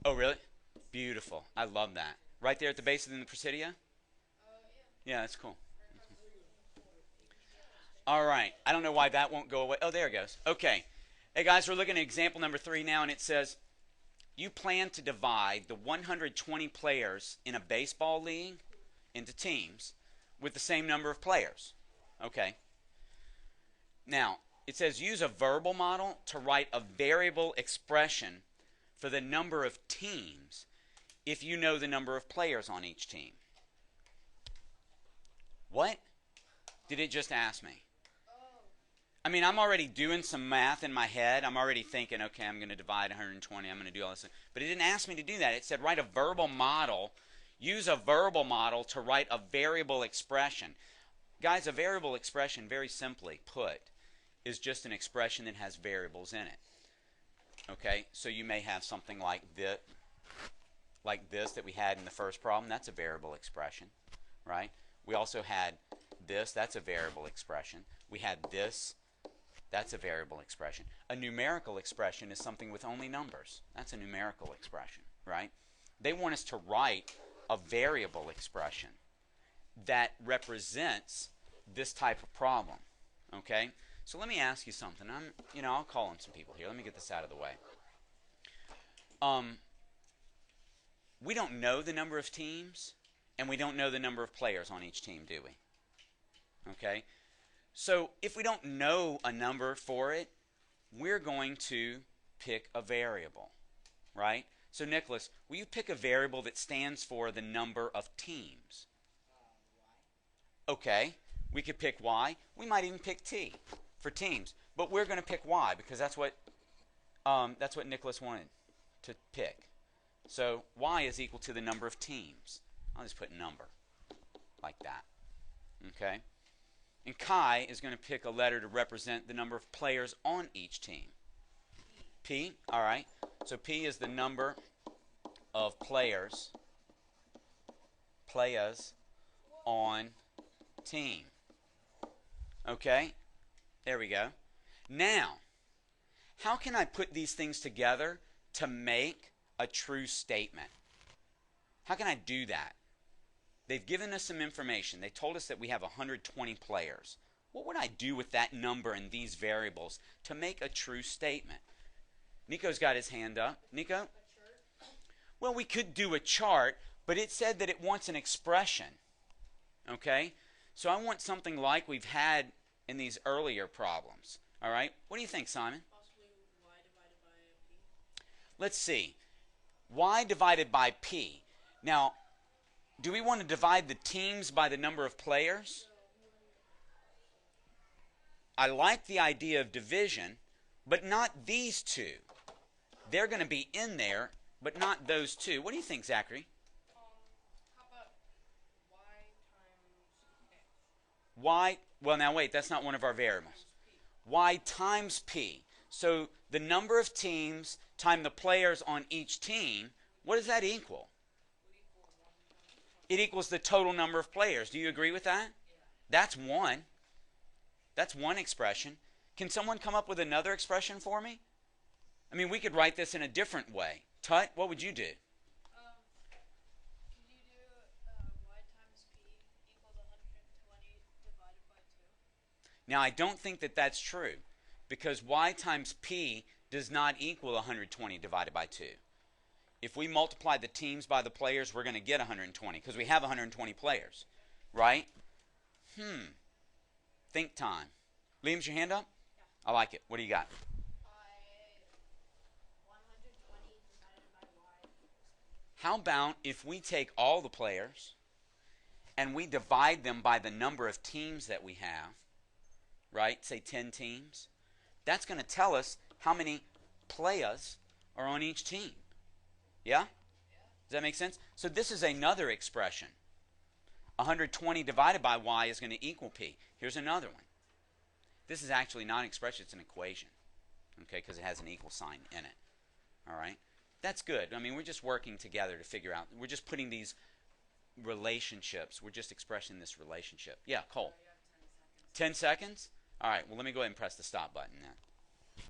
Oh, really? Beautiful. I love that. Right there at the base of the Presidio? Yeah, that's cool. All right. I don't know why that won't go away. Oh, there it goes. Okay. Hey, guys, we're looking at example number 3 now, and it says you plan to divide the 120 players in a baseball league into teams with the same number of players. Okay. Now, it says use a verbal model to write a variable expression for the number of teams if you know the number of players on each team. What did it just ask me? I mean, I'm already doing some math in my head. I'm already thinking, okay, I'm going to divide 120. I'm going to do all this. But it didn't ask me to do that. It said write a verbal model. Use a verbal model to write a variable expression. Guys, a variable expression, very simply put, is just an expression that has variables in it. Okay, so you may have something like this that we had in the first problem. That's a variable expression, right? We also had this. That's a variable expression. We had this. That's a variable expression. A numerical expression is something with only numbers. That's a numerical expression, right? They want us to write a variable expression that represents this type of problem, okay? So let me ask you something. I'll call on some people here. Let me get this out of the way. We don't know the number of teams, and we don't know the number of players on each team, do we? Okay? So if we don't know a number for it, we're going to pick a variable, right? So Nicholas, will you pick a variable that stands for the number of teams? Y. Okay, we could pick Y. We might even pick T for teams, but we're going to pick Y because that's what Nicholas wanted to pick. So Y is equal to the number of teams. I'll just put number like that. Okay. And Kai is going to pick a letter to represent the number of players on each team. P, all right. So P is the number of players on team. Okay? There we go. Now, how can I put these things together to make a true statement? How can I do that? They've given us some information. They told us that we have 120 players. What would I do with that number and these variables to make a true statement? Nico's got his hand up. Nico? Well, we could do a chart, but it said that it wants an expression. Okay? So I want something like we've had in these earlier problems. All right? What do you think, Simon? Possibly y divided by p. Let's see. Y divided by p. Now, do we want to divide the teams by the number of players? I like the idea of division, but not these two. They're going to be in there, but not those two. What do you think, Zachary? How about y times x? Y, well now wait, that's not one of our variables. Y times p. So the number of teams times the players on each team, what does that equal? It equals the total number of players. Do you agree with that? Yeah. That's one. That's one expression. Can someone come up with another expression for me? I mean, we could write this in a different way. Tut, what would you do? Can you do y times p equals 120 divided by 2? Now, I don't think that that's true because y times p does not equal 120 divided by 2. If we multiply the teams by the players, we're going to get 120 because we have 120 players, right? Think time. Liam's your hand up? Yeah. I like it. What do you got? 120 divided by y. How about if we take all the players and we divide them by the number of teams that we have, right? Say 10 teams. That's going to tell us how many players are on each team. Yeah? Does that make sense? So this is another expression. 120 divided by y is going to equal p. Here's another one. This is actually not an expression, it's an equation. Okay, because it has an equal sign in it. All right? That's good. I mean, we're just working together to figure out. We're just putting these relationships. We're just expressing this relationship. Yeah, Cole. 10 seconds? All right, well, let me go ahead and press the stop button then.